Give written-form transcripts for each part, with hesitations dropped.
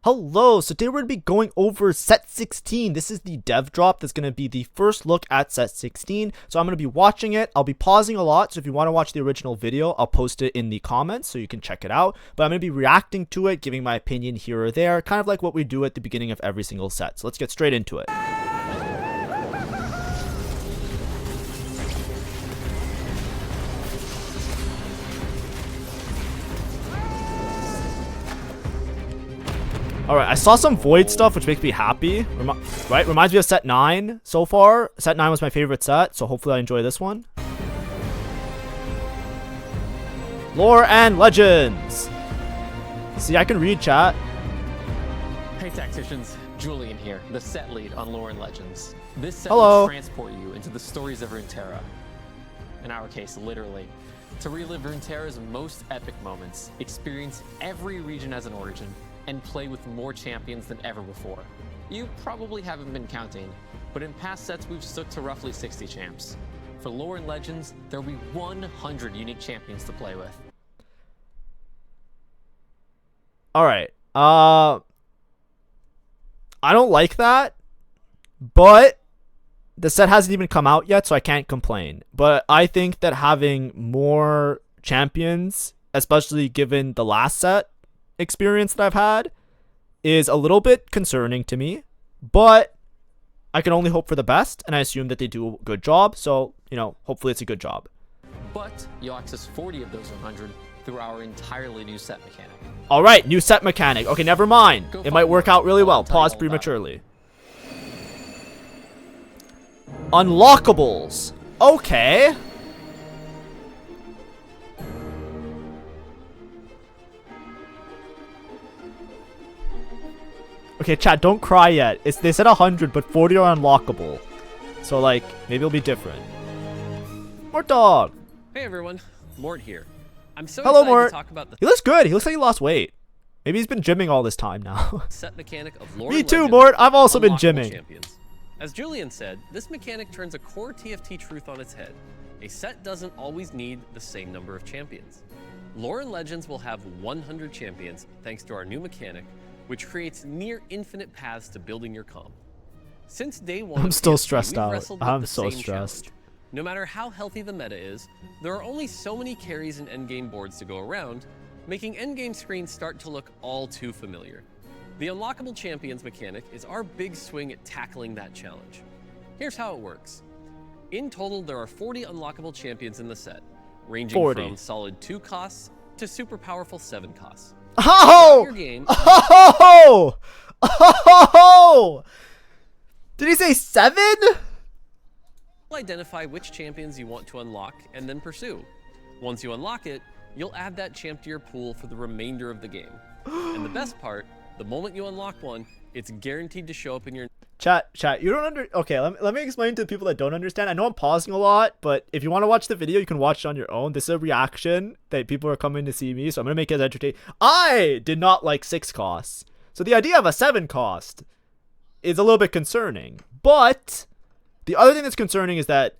Hello, so today we're going to be going over set 16. This is the dev drop that's going to be the first look at set 16. So I'm going to be watching it. I'll be pausing a lot, so if you want to watch the original video, I'll post it in the comments so you can check it out. But I'm going to be reacting to it, giving my opinion here or there, kind of like what we do at the beginning of every single set. So let's get straight into it. Alright, I saw some Void stuff, which makes me happy. Right? Reminds me of set 9 so far. Set 9 was my favorite set, so hopefully I enjoy this one. Lore and Legends. See, I can read chat. Hey tacticians, Julian here, the set lead on Lore and Legends. This set Hello. will transport you into the stories of Runeterra. In our case, literally. To relive Runeterra's most epic moments, experience every region as an origin, and play with more champions than ever before. You probably haven't been counting, but in past sets we've stuck to roughly 60 champs. For Lore and Legends, there'll be 100 unique champions to play with. Alright, I don't like that, but the set hasn't even come out yet, so I can't complain. But I think that having more champions, especially given the last set experience that I've had, is a little bit concerning to me, but I can only hope for the best, and I assume that they do a good job, so, you know, hopefully it's a good job. But you'll access 40 of those 100 through our entirely new set mechanic. Alright, new set mechanic. Okay, never mind. It might work out really well. Pause prematurely. Unlockables. Okay. Okay, chat, don't cry yet. They said 100, but 40 are unlockable. So, like, maybe it'll be different. Mort Dog. Hey everyone, Mort here. I'm so Hello, excited Mort. to talk about the He looks good. He looks like he lost weight. Maybe he's been gymming all this time now. set mechanic of Lore Me and too, Legends, Mort. I've also been Unlockable gymming. Champions. As Julian said, this mechanic turns a core TFT truth on its head. A set doesn't always need the same number of champions. Lore and Legends will have 100 champions thanks to our new mechanic, which creates near infinite paths to building your comp. Since day one, I'm still TFT, stressed we've out. wrestled with I'm the so same stressed. challenge. No matter how healthy the meta is, there are only so many carries and endgame boards to go around, making endgame screens start to look all too familiar. The Unlockable Champions mechanic is our big swing at tackling that challenge. Here's how it works. In total, there are 40 unlockable champions in the set, ranging 40. from solid 2 costs to super powerful 7 costs. Oh! Your game, Oh! Oh! Did he say 7? identify which champions you want to unlock and then pursue. Once you unlock it, you'll add that champ to your pool for the remainder of the game. And the best part, the moment you unlock one, it's guaranteed to show up in your Chat, you don't okay, let me explain to the people that don't understand. I know I'm pausing a lot, but if you want to watch the video, you can watch it on your own. This is a reaction that people are coming to see me, so I'm going to make it entertaining. I did not like 6 costs. So the idea of a 7 cost is a little bit concerning. But the other thing that's concerning is that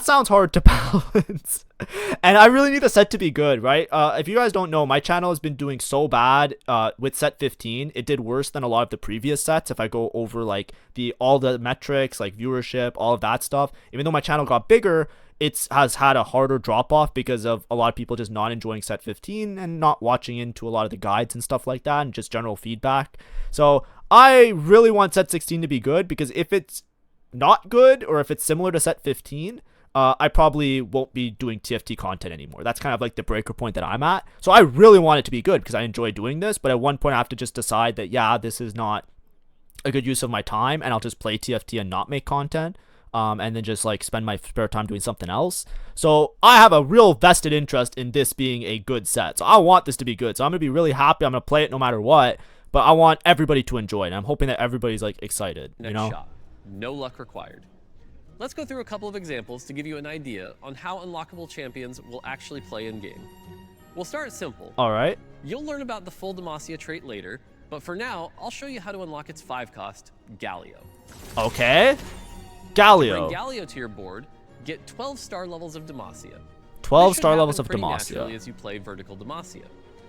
sounds hard to balance. And I really need the set to be good, right? If you guys don't know, my channel has been doing so bad with set 15. It did worse than a lot of the previous sets. If I go over like all the metrics, like viewership, all of that stuff, even though my channel got bigger, it has had a harder drop off because of a lot of people just not enjoying set 15 and not watching into a lot of the guides and stuff like that and just general feedback. So I really want set 16 to be good, because if it's not good or if it's similar to set 15, I probably won't be doing TFT content anymore. That's kind of like the breaker point that I'm at. So I really want it to be good because I enjoy doing this, but at one point I have to just decide that, yeah, this is not a good use of my time, and I'll just play TFT and not make content, and then just like spend my spare time doing something else. So I have a real vested interest in this being a good set. So I want this to be good. So I'm going to be really happy. I'm going to play it no matter what, but I want everybody to enjoy it. And I'm hoping that everybody's like excited, you know? shot. No luck required. Let's go through a couple of examples to give you an idea on how unlockable champions will actually play in game. We'll start simple. All right. You'll learn about the full Demacia trait later, but for now, I'll show you how to unlock its 5 cost, Galio. Okay. Galio. Bring Galio to your board, get 12 star levels of Demacia. 12 This should star happen levels of pretty naturally Demacia. as you play vertical Demacia.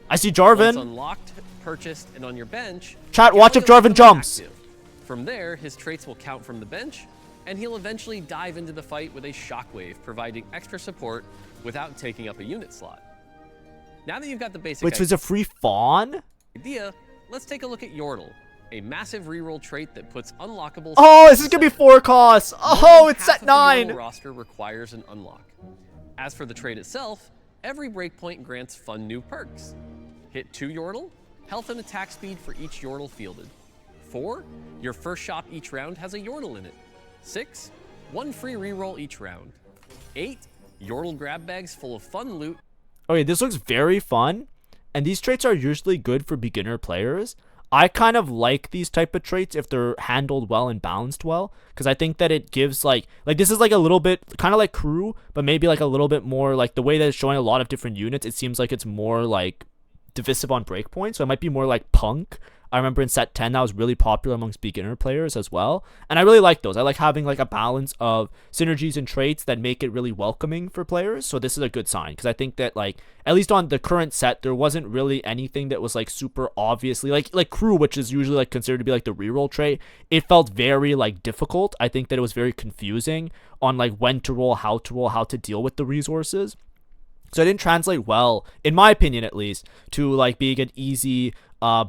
I see Once Jarvan. unlocked, purchased, and on your bench, Chat, watch if Galio's Jarvan becomes jumps. active. From there, his traits will count from the bench, and he'll eventually dive into the fight with a shockwave, providing extra support without taking up a unit slot. Now that you've got the basic Which was a free fawn? idea, let's take a look at Yordle, a massive reroll trait that puts unlockables. Oh, this is gonna be 4 costs. Oh, More than it's half set of the Yordle 9. roster requires an unlock. As for the trait itself, every breakpoint grants fun new perks. Hit 2 Yordle, health and attack speed for each Yordle fielded. 4, your first shop each round has a Yordle in it. 6, 1 free reroll each round. 8, Yordle grab bags full of fun loot. Okay, this looks very fun. And these traits are usually good for beginner players. I kind of like these type of traits if they're handled well and balanced well, because I think that it gives like this is like a little bit kind of like crew, but maybe like a little bit more like the way that it's showing a lot of different units. It seems like it's more like divisive on breakpoint, so it might be more like punk. I remember in set 10 that was really popular amongst beginner players as well, and I really like those. I like having like a balance of synergies and traits that make it really welcoming for players. So this is a good sign, because I think that like at least on the current set there wasn't really anything that was like super obviously like crew, which is usually like considered to be like the reroll trait. It felt very like difficult. I think that it was very confusing on like when to roll, how to deal with the resources. So it didn't translate well, in my opinion at least, to like being an easy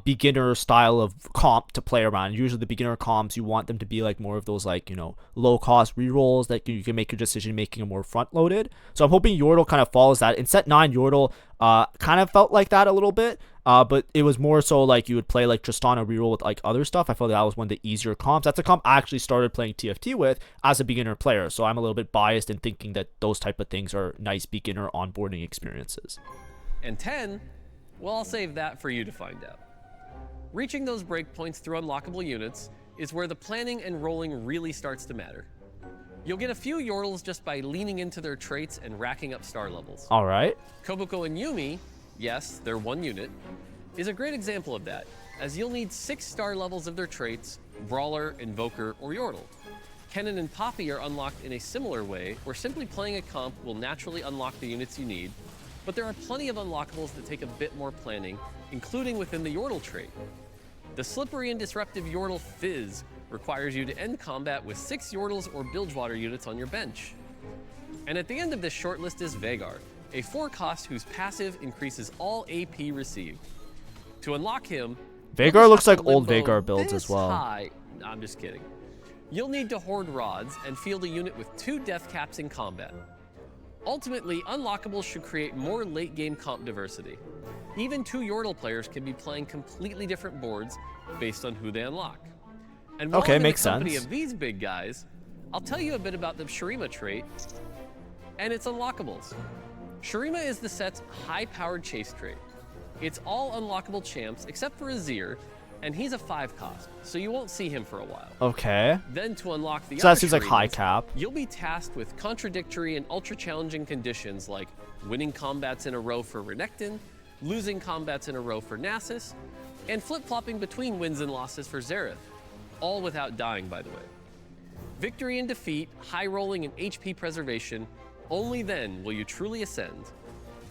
beginner style of comp to play around. Usually the beginner comps, you want them to be like more of those like, you know, low cost rerolls that you can make your decision making more front loaded. So I'm hoping Yordle kind of follows that. In set 9, Yordle kind of felt like that a little bit, but it was more so like you would play like Tristana reroll with like other stuff. I felt that was one of the easier comps. That's a comp I actually started playing TFT with as a beginner player, so I'm a little bit biased in thinking that those type of things are nice beginner onboarding experiences. And 10, well, I'll save that for you to find out. Reaching those breakpoints through unlockable units is where the planning and rolling really starts to matter. You'll get a few Yordles just by leaning into their traits and racking up star levels. All right. Kobuko and Yumi, yes, they're one unit, is a great example of that, as you'll need 6 star levels of their traits, Brawler, Invoker, or Yordle. Kennen and Poppy are unlocked in a similar way, where simply playing a comp will naturally unlock the units you need, but there are plenty of unlockables that take a bit more planning, including within the Yordle trait. The slippery and disruptive Yordle Fizz requires you to end combat with 6 Yordles or Bilgewater units on your bench. And at the end of this short list is Veigar, a 4 cost whose passive increases all AP received. To unlock him, Veigar looks like old limbo Veigar builds this as well. High. No, I'm just kidding. You'll need to hoard rods and field a unit with 2 death caps in combat. Ultimately, unlockables should create more late-game comp diversity. Even 2 Yordle players can be playing completely different boards based on who they unlock. And while Okay, I'm in makes the company sense. of these big guys, I'll tell you a bit about the Shurima trait and its unlockables. Shurima is the set's high-powered chase trait. It's all unlockable champs except for Azir, and he's a 5 cost, so you won't see him for a while. Okay. Then to unlock the So that other seems like high Shurimas, cap. you'll be tasked with contradictory and ultra-challenging conditions like winning combats in a row for Renekton, losing combats in a row for Nasus, and flip-flopping between wins and losses for Xerath, all without dying, by the way. Victory and defeat, high rolling, and HP preservation, only then will you truly ascend.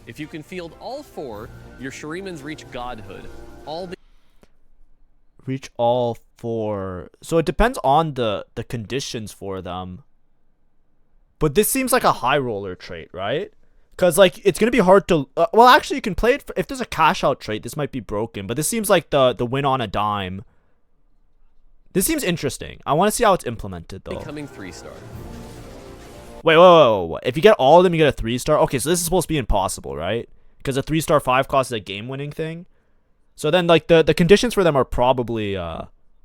If you can field all 4, your Shurimans reach godhood, all Reach all 4. So it depends on the conditions for them. But this seems like a high roller trait, right? Because like it's gonna be hard to well, actually you can play it if there's a cash out trait. This might be broken, but this seems like the win on a dime. This seems interesting. I want to see how it's implemented though. becoming 3-star. Wait. If you get all of them, you get a 3-star. Okay, so this is supposed to be impossible, right? Because a 3-star 5 cost is a game winning thing. So then like the conditions for them are probably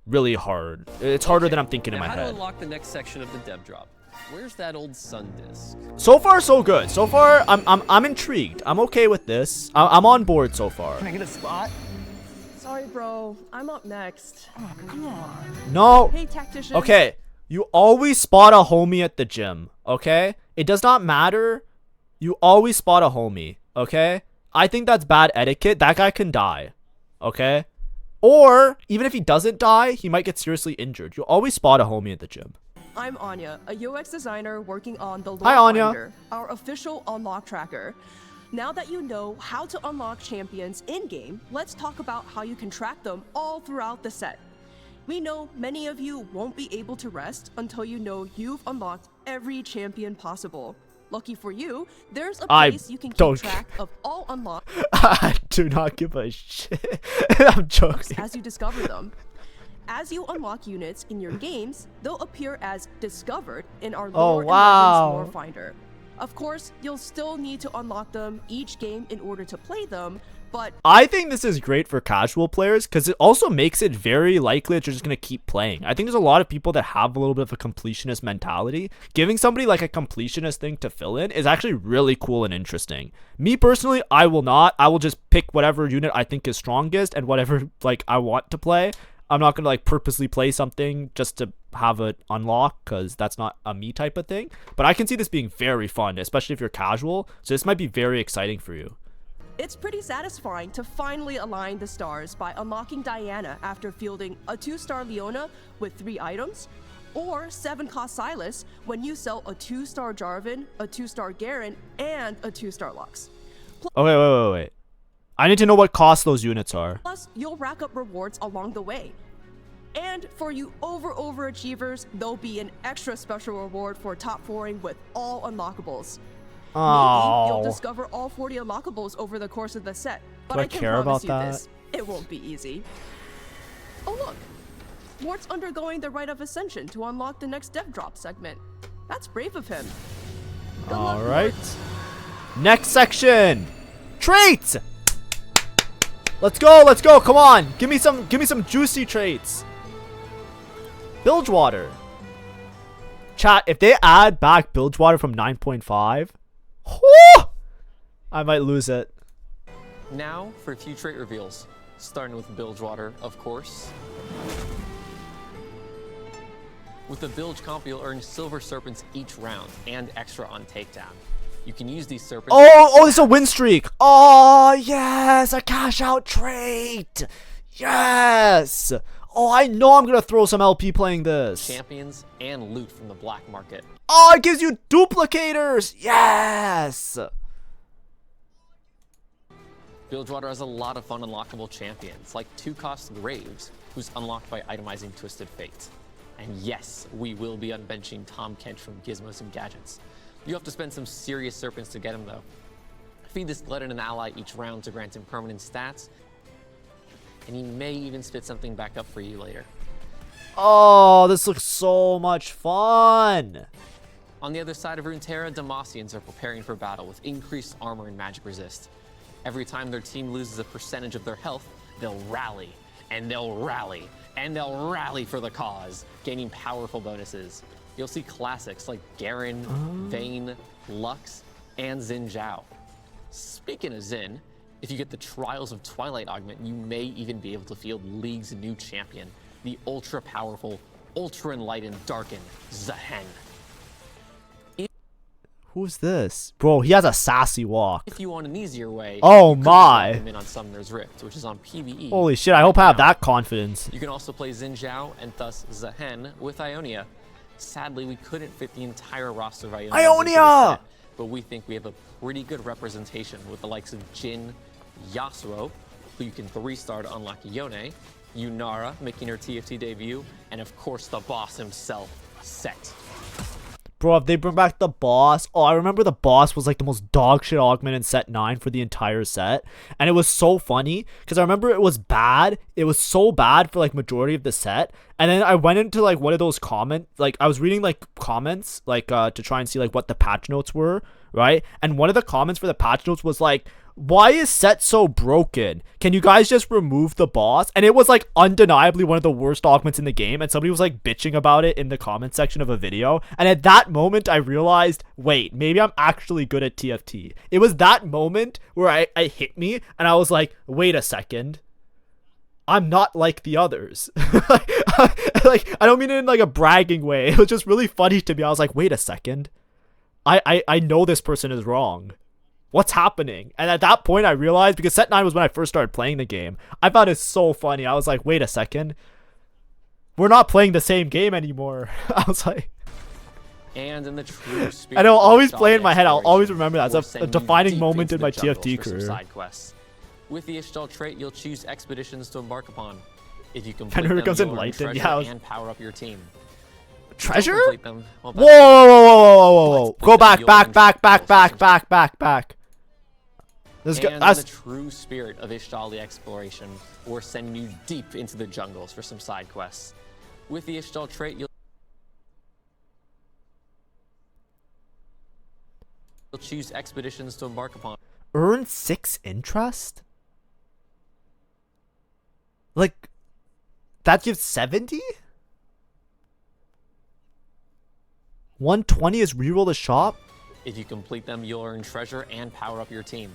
really hard. It's harder than I'm thinking in Now my how head. to unlock the next section of the dev drop? Where's that old sun disk? So far so good. So far I'm intrigued. I'm okay with this. I'm on board so far. Can I get a spot? Sorry, bro. I'm up next. Oh, come on. No. Hey, tactician. Okay. You always spot a homie at the gym, okay? It does not matter. You always spot a homie, okay? I think that's bad etiquette. That guy can die, okay? Or, even if he doesn't die, he might get seriously injured. You always spot a homie at the gym. I'm Anya, a UX designer working on the Hi, Anya. Lorefinder, our official unlock tracker. Now that you know how to unlock champions in-game, let's talk about how you can track them all throughout the set. We know many of you won't be able to rest until you know you've unlocked every champion possible. Lucky for you, there's a place you can keep track of all unlocked I do not give a shit. I'm joking. as you discover them. As you unlock units in your games, they'll appear as discovered in our Lore and Legends Lorefinder. Of course, you'll still need to unlock them each game in order to play them, but I think this is great for casual players because it also makes it very likely that you're just going to keep playing. I think there's a lot of people that have a little bit of a completionist mentality. Giving somebody like a completionist thing to fill in is actually really cool and interesting. Me personally, I will not. I will just pick whatever unit I think is strongest and whatever like I want to play. I'm not going to like purposely play something just to have it unlock because that's not a me type of thing. But I can see this being very fun, especially if you're casual. So this might be very exciting for you. it's pretty satisfying to finally align the stars by unlocking Diana after fielding a 2-star Leona with 3 items, or 7-cost Silas when you sell a 2-star Jarvan, a 2-star Garen, and a 2-star Lux. Oh, wait. I need to know what cost those units are. Plus, you'll rack up rewards along the way. And for you overachievers, there'll be an extra special reward for top 4ing with all unlockables. Maybe you'll discover all 40 unlockables over the course of the set, but I can promise you this, it won't be easy. Oh look, Mort's undergoing the rite of ascension to unlock the next dev drop segment. That's brave of him. All right. Next section. Traits. Let's go. Come on. Give me some juicy traits. Bilgewater. Chat, if they add back Bilgewater from 9.5, I might lose it. Now for a few trait reveals, starting with Bilgewater, of course. With the Bilge comp, you'll earn Silver Serpents each round and extra on takedown. You can use these serpents. Oh, it's a win streak. Oh, yes, a cash out trait. Yes. Oh, I know I'm gonna throw some LP playing this. Champions and loot from the black market. Oh, it gives you duplicators. Yes. Bilgewater has a lot of fun unlockable champions, like 2-cost Graves, who's unlocked by itemizing Twisted Fate. And yes, we will be unbenching Tom Kench from Gizmos and Gadgets. You have to spend some serious serpents to get him though. Feed this Glutton an ally each round to grant him permanent stats, and he may even spit something back up for you later. Oh, this looks so much fun. On the other side of Runeterra, Demacians are preparing for battle with increased armor and magic resist. Every time their team loses a percentage of their health, they'll rally, and they'll rally, and they'll rally for the cause, gaining powerful bonuses. You'll see classics like Garen, Vayne, Lux, and Xin Zhao. Speaking of Xin, if you get the Trials of Twilight augment, you may even be able to field League's new champion, the ultra-powerful, ultra-enlightened Darkin Zhen. Who's this? Bro, he has a sassy walk. If you want an easier way, oh you my! him in on Summoner's Rift, which is on PvE. Holy shit! I hope I have that confidence. You can also play Xin Zhao and thus Zhen with Ionia. Sadly, we couldn't fit the entire roster of Ionia, but we think we have a pretty good representation with the likes of Jhin, Yasuo, who you can 3-star to unlock Yone, Yunara making her TFT debut, and of course the boss himself, Set. Bro, if they bring back the boss, I remember the boss was like the most dog shit augment in set 9 for the entire set. And it was so funny because I remember it was bad. It was so bad for like majority of the set. And then I went into like one of those I was reading like comments like to try and see like what the patch notes were, right? And one of the comments for the patch notes was like, why is set so broken? Can you guys just remove the boss? And it was like undeniably one of the worst augments in the game, and somebody was like bitching about it in the comment section of a video. And at that moment I realized, wait, maybe I'm actually good at TFT. It was that moment where I hit me and I was like, wait a second, I'm not like the others. like I don't mean it in like a bragging way. It was just really funny to me. I was like, wait a second, I know this person is wrong. What's happening? And at that point I realized, because set 9 was when I first started playing the game, I found it so funny. I was like, wait a second, we're not playing the same game anymore. I was like, And in the true spirit And it'll of always Ishtal play in my head. I'll always exploration, remember that. we'll It's a send you defining deep moment into in my the jungles TFT for some career. side quests. With the Ishtal trait, you'll choose expeditions to embark upon. If you complete Penner them, becomes you'll earn enlightened. treasure Yeah, I was- and power up your team. Treasure? Don't complete them, well, Whoa, whoa, whoa, whoa, whoa, whoa, whoa. But Go then back, you'll back, earn back, back, skills back, for back, back, back. This guy, And in that's the true spirit of Ishtali exploration, we're sending you deep into the jungles for some side quests. With the Ishtal trait, you'll choose expeditions to embark upon. earn 6 interest? Like, that gives 70? 120 is reroll the shop? If you complete them, you'll earn treasure and power up your team.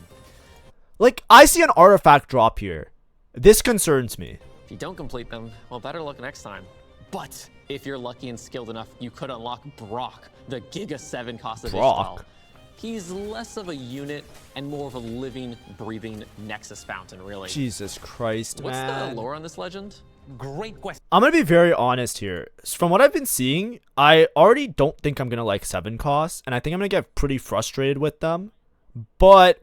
Like, I see an artifact drop here. This concerns me. If you don't complete them, well, better luck next time. But if you're lucky and skilled enough, you could unlock Brock, the Giga 7 cost of Brock? Ishtal. He's less of a unit and more of a living, breathing Nexus fountain, really. Jesus Christ, What's man. the lore on this legend? Great question. I'm gonna be very honest here. From what I've been seeing, I already don't think I'm gonna like 7 costs, and I think I'm gonna get pretty frustrated with them. But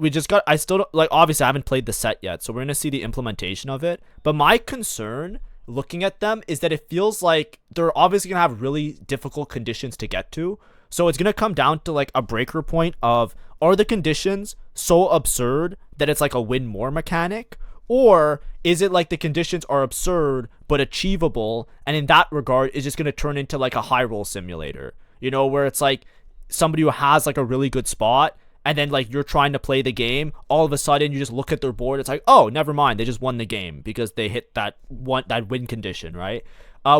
I still don't, like, obviously I haven't played the set yet, so we're gonna see the implementation of it. But my concern looking at them is that it feels like they're obviously gonna have really difficult conditions to get to. So it's gonna come down to like a breaker point of, are the conditions so absurd that it's like a win more mechanic? Or is it like the conditions are absurd but achievable, and in that regard it's just going to turn into like a high roll simulator, you know, where it's like somebody who has like a really good spot, and then like you're trying to play the game, all of a sudden you just look at their board, it's like, oh, never mind, they just won the game because they hit that win condition, right?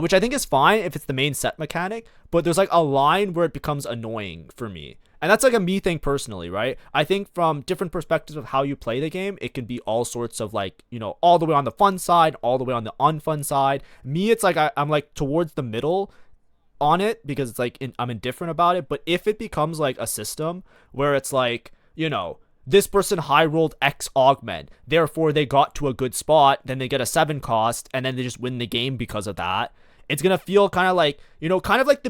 Which I think is fine if it's the main set mechanic, but there's like a line where it becomes annoying for me. And that's like a me thing personally, right? I think from different perspectives of how you play the game, it can be all sorts of like, you know, all the way on the fun side, all the way on the unfun side. Me, it's like I'm like towards the middle on it because it's like I'm indifferent about it. But if it becomes like a system where it's like, you know, this person high rolled X augment, therefore they got to a good spot, then they get a 7 cost, and then they just win the game because of that. It's gonna feel kind of like, you know, kind of like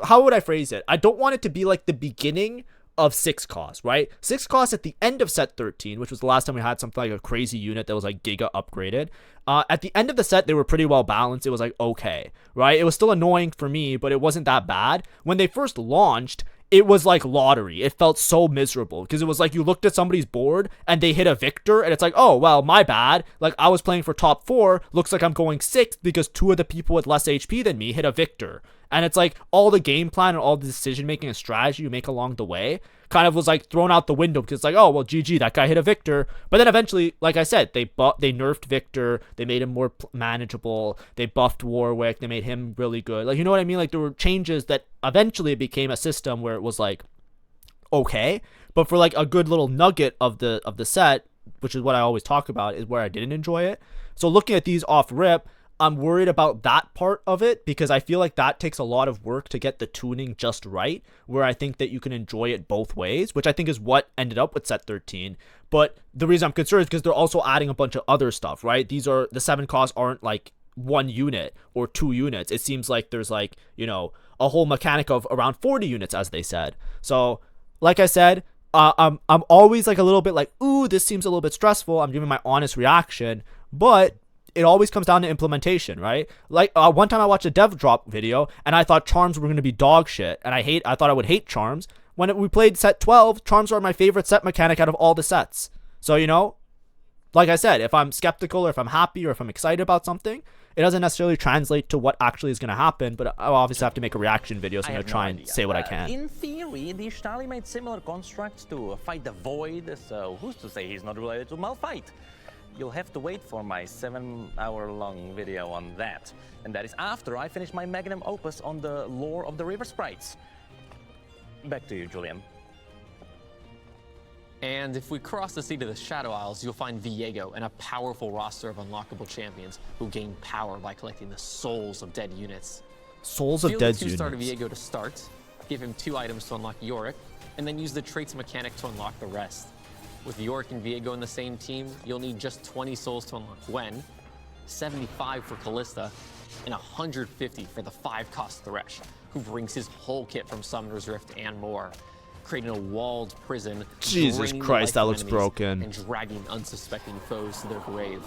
how would I phrase it? I don't want it to be like the beginning of 6 cost, right? 6 cost at the end of set 13, which was the last time we had something like a crazy unit that was like giga upgraded. At the end of the set, they were pretty well balanced. It was like, okay, right? It was still annoying for me, but it wasn't that bad. When they first launched, it was like lottery. It felt so miserable because it was like you looked at somebody's board and they hit a victor and it's like, oh, well, my bad. Like I was playing for top 4. Looks like I'm going 6th because 2 of the people with less HP than me hit a victor. And it's like all the game plan and all the decision making and strategy you make along the way kind of was like thrown out the window because it's like, oh, well, GG, that guy hit a victor. But then eventually, like I said, they nerfed Victor. They made him more manageable. They buffed Warwick. They made him really good. Like, you know what I mean? Like there were changes that eventually it became a system where it was like, okay. But for like a good little nugget of the set, which is what I always talk about, is where I didn't enjoy it. So looking at these off rip, I'm worried about that part of it because I feel like that takes a lot of work to get the tuning just right, where I think that you can enjoy it both ways, which I think is what ended up with set 13. But the reason I'm concerned is because they're also adding a bunch of other stuff, right? These are the 7 costs aren't like 1 unit or 2 units. It seems like there's like, you know, a whole mechanic of around 40 units, as they said. So like I said, I'm always like a little bit like, ooh, this seems a little bit stressful. I'm giving my honest reaction, but it always comes down to implementation, right? Like one time I watched a dev drop video and I thought charms were going to be dog shit, and I thought I would hate charms. When we played set 12, charms are my favorite set mechanic out of all the sets. So, you know, like I said, if I'm skeptical or if I'm happy or if I'm excited about something, it doesn't necessarily translate to what actually is going to happen, but I'll obviously have to make a reaction video, so I'm going to try and say what I can. In theory, the Ishtali made similar constructs to fight the Void, so who's to say he's not related to Malphite? You'll have to wait for my 7-hour-long video on that. And that is after I finish my magnum opus on the lore of the river sprites. Back to you, Julian. And if we cross the sea to the Shadow Isles, you'll find Viego and a powerful roster of unlockable champions who gain power by collecting the souls of dead units. Souls of dead units. 2-star Viego to start, give him 2 items to unlock Yorick, and then use the traits mechanic to unlock the rest. With Yorick and Viego in the same team, you'll need just 20 souls to unlock Gwen, 75 for Callista, and 150 for the 5-cost Thresh, who brings his whole kit from Summoner's Rift and more, creating a walled prison. Jesus draining the Christ, life that of looks enemies, broken. And dragging unsuspecting foes to their grave.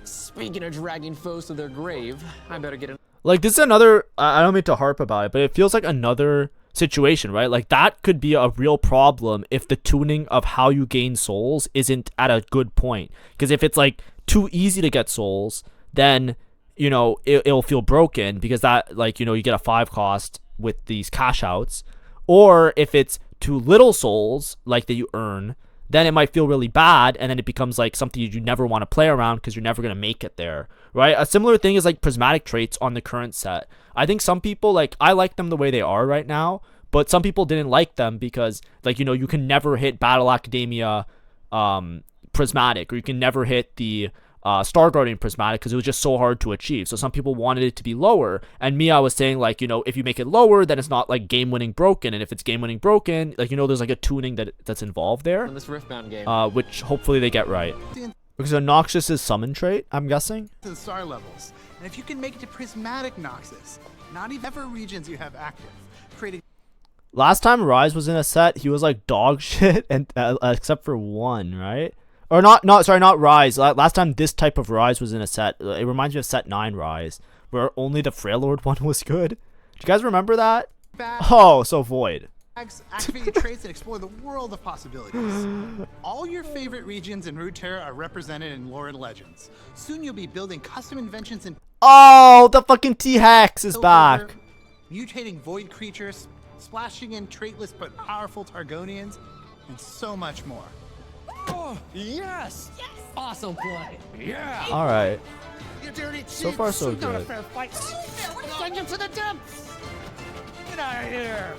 Speaking of dragging foes to their grave, I better get in. Like, this is another, I don't mean to harp about it, but it feels like another situation, right? Like, that could be a real problem if the tuning of how you gain souls isn't at a good point. Because if it's like too easy to get souls, then, you know, it'll feel broken because that, like, you know, you get a 5 cost with these cash outs. Or if it's too little souls, like that you earn, then it might feel really bad, and then it becomes like something you never want to play around because you're never going to make it there, right? A similar thing is like prismatic traits on the current set. I think some people, like, I like them the way they are right now, but some people didn't like them because, like, you know, you can never hit Battle Academia prismatic, or you can never hit the Star Guardian prismatic because it was just so hard to achieve. So some people wanted it to be lower, and me, I was saying, like, you know, if you make it lower, then it's not like game-winning broken, and if it's game-winning broken, like, you know, there's like a tuning that's involved there, In this Riftbound game. which hopefully they get right. Because a Noxus is summon trait, I'm guessing. To the star levels, and if you can make it to prismatic Noxus, not even ever regions you have active, creating. Last time Rise was in a set, he was like dog shit, and except for one, right? Or not Rise. Last time this type of Rise was in a set, it reminds me of set 9 Rise, where only the Freylord one was good. Do you guys remember that? Oh, so Void. Activate your traits and explore the world of possibilities. All your favorite regions in Runeterra are represented in lore and legends. Soon you'll be building custom inventions and Oh, the fucking T-Hex is back. mutating void creatures, splashing in traitless but powerful Targonians, and so much more. Oh, yes! Awesome play. Yeah! All right. You dirty So far, so cheats, not a good. fair fight. Send you to the depths. Get out of here.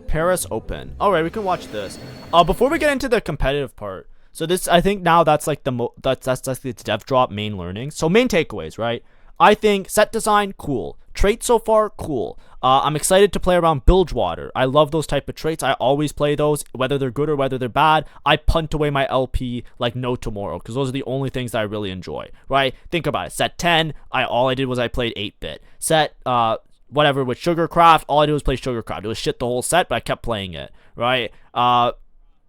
Paris Open. All right, we can watch this. Before we get into the competitive part, so this, I think now that's like that's like the dev drop main learning. So main takeaways, right? I think set design, cool. Traits so far, cool. I'm excited to play around Bilgewater. I love those type of traits. I always play those, whether they're good or whether they're bad. I punt away my LP like no tomorrow because those are the only things that I really enjoy, right? Think about it. Set 10, all I did was I played 8-bit. Set whatever with Sugarcraft, all I did was play Sugarcraft. It was shit the whole set, but I kept playing it, right?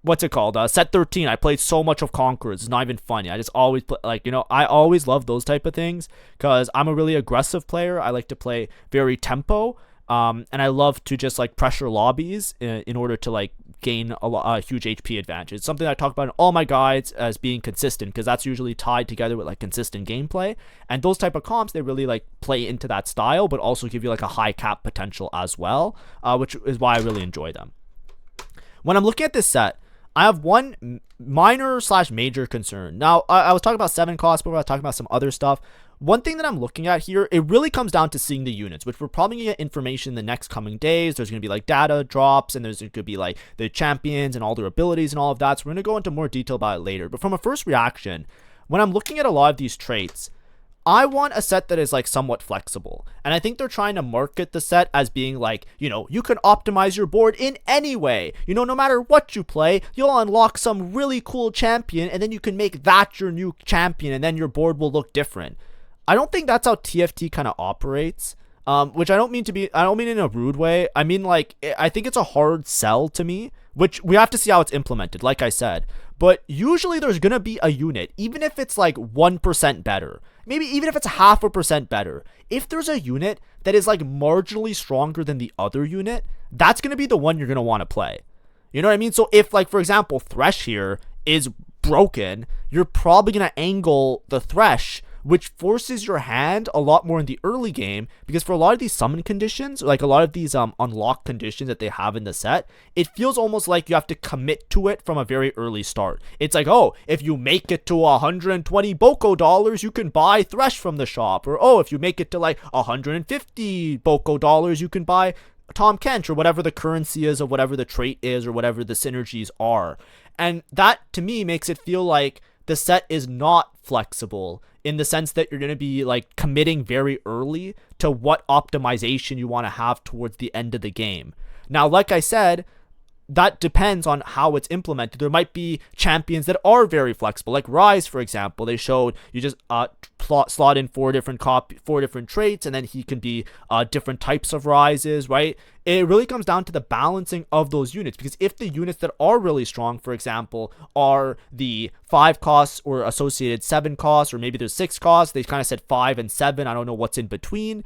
What's it called? Set 13, I played so much of Conquerors. It's not even funny. I just always play, like, you know, I always love those type of things because I'm a really aggressive player. I like to play very tempo, and I love to just like pressure lobbies in order to like gain a huge HP advantage. It's something I talk about in all my guides as being consistent because that's usually tied together with like consistent gameplay, and those type of comps, they really like play into that style, but also give you like a high cap potential as well, which is why I really enjoy them. When I'm looking at this set, I have one minor / major concern. Now, I was talking about 7 costs, but I was talking about some other stuff. One thing that I'm looking at here, it really comes down to seeing the units, which we're probably going to get information in the next coming days. There's going to be like data drops, and there's going to be like the champions and all their abilities and all of that. So we're going to go into more detail about it later. But from a first reaction, when I'm looking at a lot of these traits, I want a set that is like somewhat flexible, and I think they're trying to market the set as being like, you know, you can optimize your board in any way, you know, no matter what you play, you'll unlock some really cool champion, and then you can make that your new champion, and then your board will look different. I don't think that's how TFT kind of operates, which I don't mean in a rude way. I mean, like, I think it's a hard sell to me, which we have to see how it's implemented, like I said. But usually there's going to be a unit, even if it's like 1% better, maybe even if it's 0.5% better. If there's a unit that is like marginally stronger than the other unit, that's going to be the one you're going to want to play. You know what I mean? So if, like, for example, Thresh here is broken, you're probably going to angle the Thresh, which forces your hand a lot more in the early game, because for a lot of these summon conditions, like a lot of these unlock conditions that they have in the set, it feels almost like you have to commit to it from a very early start. It's like, oh, if you make it to 120 Boko dollars, you can buy Thresh from the shop. Or, oh, if you make it to like 150 Boko dollars, you can buy Tom Kench, or whatever the currency is, or whatever the trait is, or whatever the synergies are. And that, to me, makes it feel like the set is not flexible, in the sense that you're going to be like committing very early to what optimization you want to have towards the end of the game. Now, like I said, that depends on how it's implemented. There might be champions that are very flexible, like Rise, for example. They showed you just slot in four different traits, and then he can be different types of Rises, right? It really comes down to the balancing of those units, because if the units that are really strong, for example, are the 5 costs or associated 7 costs, or maybe there's 6 costs, they kind of said 5 and 7, I don't know what's in between.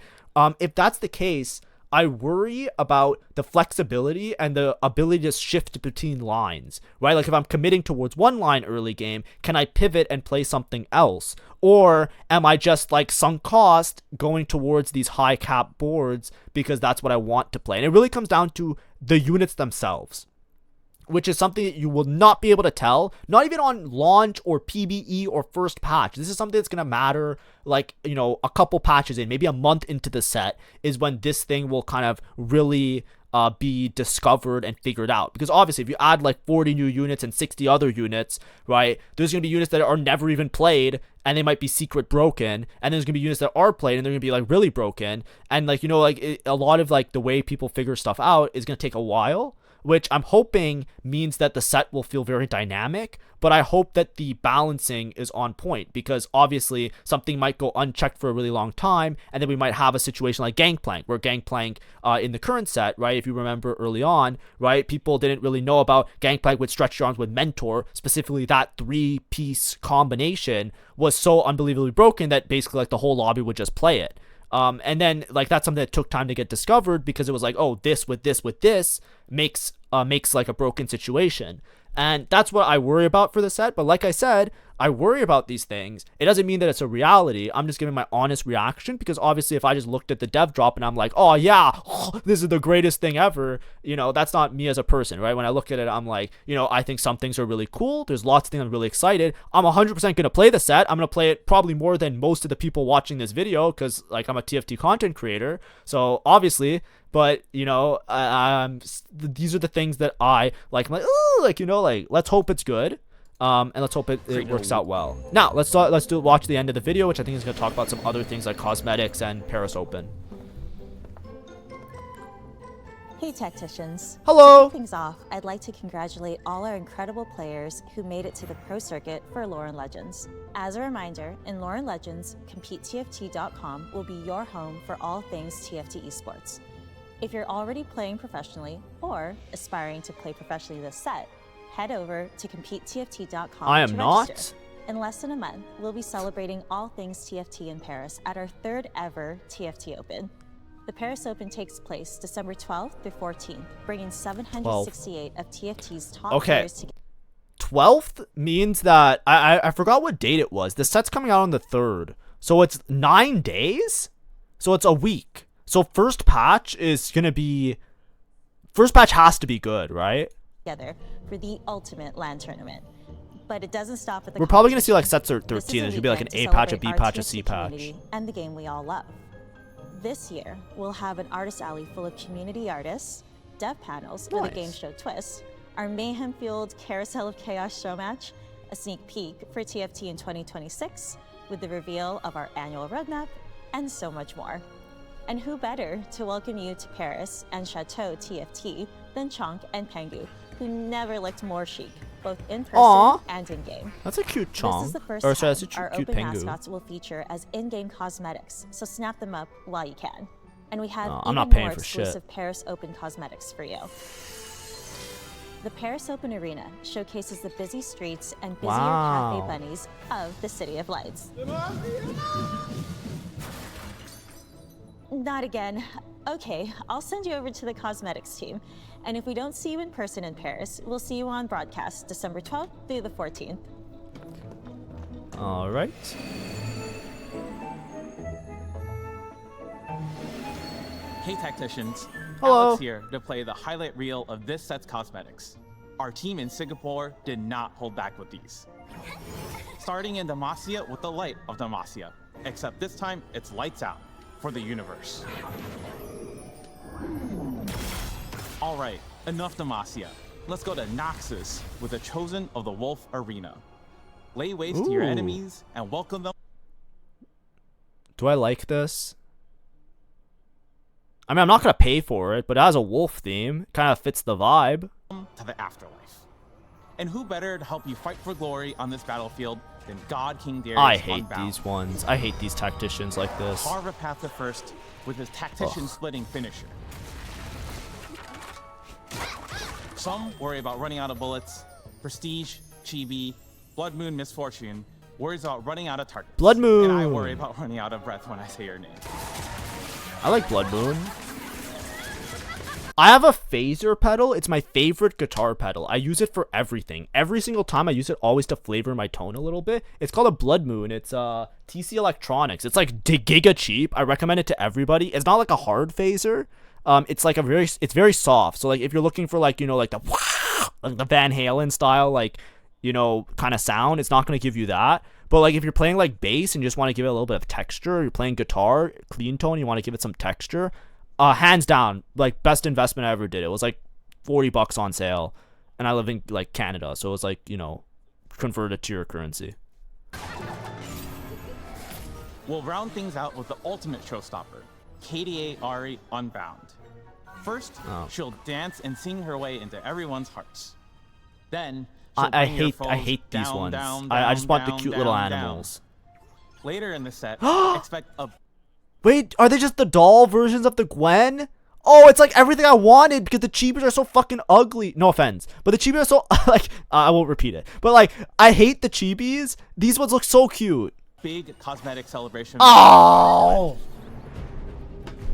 If that's the case, I worry about the flexibility and the ability to shift between lines, right? Like if I'm committing towards one line early game, can I pivot and play something else? Or am I just like sunk cost going towards these high cap boards because that's what I want to play? And it really comes down to the units themselves, which is something that you will not be able to tell, not even on launch or PBE or first patch. This is something that's going to matter, like, you know, a couple patches in, maybe a month into the set is when this thing will kind of really be discovered and figured out. Because obviously, if you add like 40 new units and 60 other units, right, there's going to be units that are never even played, and they might be secret broken, and there's going to be units that are played, and they're going to be like really broken. And like, you know, like a lot of like the way people figure stuff out is going to take a while, which I'm hoping means that the set will feel very dynamic, but I hope that the balancing is on point, because obviously something might go unchecked for a really long time, and then we might have a situation like Gangplank, where Gangplank in the current set, right, if you remember early on, right, people didn't really know about Gangplank with Stretch Your Arms with Mentor, specifically that 3-piece combination was so unbelievably broken that basically like the whole lobby would just play it. And then like that's something that took time to get discovered, because it was like, oh, this with this makes like a broken situation. And that's what I worry about for the set. But like I said, I worry about these things. It doesn't mean that it's a reality. I'm just giving my honest reaction, because obviously if I just looked at the dev drop and I'm like, oh yeah, this is the greatest thing ever, you know, that's not me as a person, right? When I look at it, I'm like, you know, I think some things are really cool. There's lots of things I'm really excited. I'm 100% going to play the set. I'm going to play it probably more than most of the people watching this video, because like I'm a TFT content creator. So obviously, but you know, these are the things that I like. I'm like, ooh, like, you know, like let's hope it's good. And let's hope it works out well. Now let's watch the end of the video, which I think is going to talk about some other things like cosmetics and Paris Open. Hey Tacticians. Hello. To kick things off, I'd like to congratulate all our incredible players who made it to the pro circuit for Lore Legends. As a reminder, in Lore Legends, CompeteTFT.com will be your home for all things TFT esports. If you're already playing professionally or aspiring to play professionally this set, head over to CompeteTFT.com I am to not. register. In less than a month, we'll be celebrating all things TFT in Paris at our 3rd ever TFT Open. The Paris Open takes place December 12th through 14th, bringing 768 of TFT's top players together. 12th means that I forgot what date it was. The set's coming out on the 3rd, so it's 9 days. So it's a week. So first patch has to be good, right? Together for the ultimate LAN tournament. But it doesn't stop at the We're probably going to see like sets 13. There's going to be like an A patch, a B patch, a C patch. And the game we all love. This year, we'll have an artist alley full of community artists, dev panels with a game show twist, our mayhem-fueled Carousel of Chaos show match, a sneak peek for TFT in 2026, with the reveal of our annual roadmap, and so much more. And who better to welcome you to Paris and Chateau TFT than Chonk and Pengu, who never looked more chic, both in person and in-game. That's a cute Chonk. This is the first or, time sorry, that's a our cute open Pengu. mascots will feature as in-game cosmetics, so snap them up while you can. And we have I'm even not paying more for exclusive shit. Paris Open cosmetics for you. The Paris Open Arena showcases the busy streets and busier cafe bunnies of the City of Lights. Not again. Okay, I'll send you over to the cosmetics team. And if we don't see you in person in Paris, we'll see you on broadcast December 12th through the 14th. All right. Hey Tacticians, Hello. Alex here to play the highlight reel of this set's cosmetics. Our team in Singapore did not hold back with these. Starting in Demacia with the light of Demacia, except this time it's lights out for the universe. All right, enough Demacia. Let's go to Noxus with the Chosen of the Wolf Arena. Lay waste to your enemies and welcome them. Do I like this? I mean, I'm not going to pay for it, but it has a wolf theme. Kind of fits the vibe. to the afterlife. And who better to help you fight for glory on this battlefield than God King Darius I hate Unbound. these ones. I hate these tacticians like this. Carve a path to first with his tactician-splitting finisher. Some worry about running out of bullets. Prestige, Chibi, Blood Moon, Misfortune worries about running out of targets. Blood Moon. And I worry about running out of breath when I say your name. I like Blood Moon. I have a phaser pedal. It's my favorite guitar pedal. I use it for everything. Every single time I use it, always to flavor my tone a little bit. It's called a Blood Moon. It's TC Electronics. It's like giga cheap. I recommend it to everybody. It's not like a hard phaser. It's like it's very soft. So like if you're looking for like, you know, like the Van Halen style, like, you know, kind of sound, it's not going to give you that. But like if you're playing like bass and you just want to give it a little bit of texture, or you're playing guitar, clean tone, you want to give it some texture, hands down, like best investment I ever did. It was like $40 on sale, and I live in like Canada, so it was like, you know, convert it to your currency. We'll round things out with the ultimate showstopper, KDA Ari Unbound. First, she'll dance and sing her way into everyone's hearts. Then I hate these ones. I just want the cute little animals. Later in the set, expect a... Wait, are they just the doll versions of the Gwen? Oh, it's like everything I wanted because the chibis are so fucking ugly. No offense, but the chibis are so like I won't repeat it. But like I hate the chibis. These ones look so cute. Big cosmetic celebration. Oh,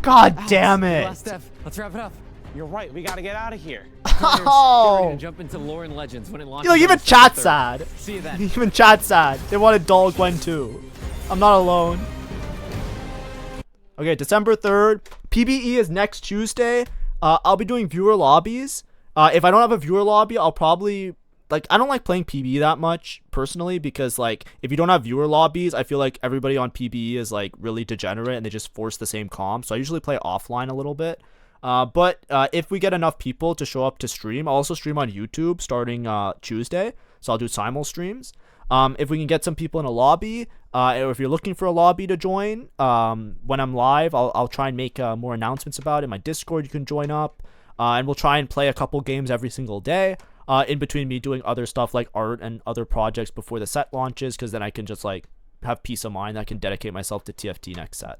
God damn it! Last step. Let's wrap it up. You're right, we gotta get out of here. Oh, We're gonna jump into Lore and Legends when it launches. you know, even on chat December 3rd. sad. See you then. Even chat sad. They wanted doll Gwen too. I'm not alone. Okay, December 3rd. PBE is next Tuesday. I'll be doing viewer lobbies. If I don't have a viewer lobby, I'll probably... Like, I don't like playing PBE that much, personally, because, like, if you don't have viewer lobbies, I feel like everybody on PBE is, like, really degenerate, and they just force the same comp. So I usually play offline a little bit. But if we get enough people to show up to stream, I'll also stream on YouTube starting Tuesday. So I'll do simul streams. If we can get some people in a lobby, or if you're looking for a lobby to join, when I'm live, I'll try and make more announcements about it. In my Discord, you can join up, and we'll try and play a couple games every single day, in between me doing other stuff like art and other projects before the set launches, because then I can just like have peace of mind. I can dedicate myself to TFT next set.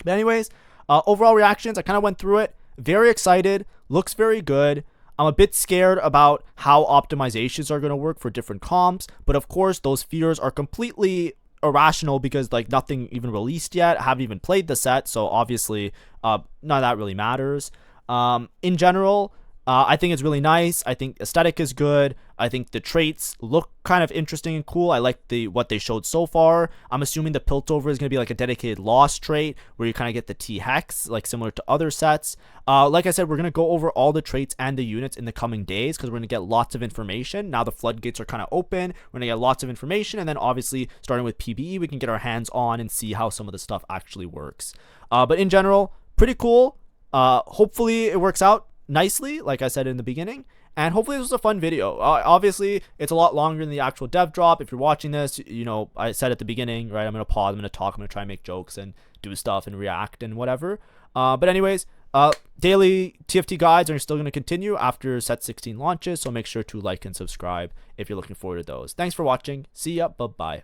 But anyways, overall reactions, I kind of went through it. Very excited, looks very good. I'm a bit scared about how optimizations are going to work for different comps, but of course those fears are completely irrational because like nothing even released yet. I haven't even played the set, so obviously none of that really matters. In general, I think it's really nice. I think aesthetic is good. I think the traits look kind of interesting and cool. I like what they showed so far. I'm assuming the Piltover is going to be like a dedicated lost trait where you kind of get the T-Hex, like similar to other sets. Like I said, we're going to go over all the traits and the units in the coming days because we're going to get lots of information. Now the floodgates are kind of open. We're going to get lots of information. And then obviously, starting with PBE, we can get our hands on and see how some of the stuff actually works. But in general, pretty cool. Hopefully it works out nicely, like I said in the beginning, and hopefully this was a fun video. Obviously it's a lot longer than the actual dev drop. If you're watching this, you know, I said at the beginning, right, I'm gonna pause, I'm gonna talk, I'm gonna try and make jokes and do stuff and react and whatever. But anyways, daily TFT guides are still gonna continue after set 16 launches, so make sure to like and subscribe if you're looking forward to those. Thanks for watching. See ya. Bye bye.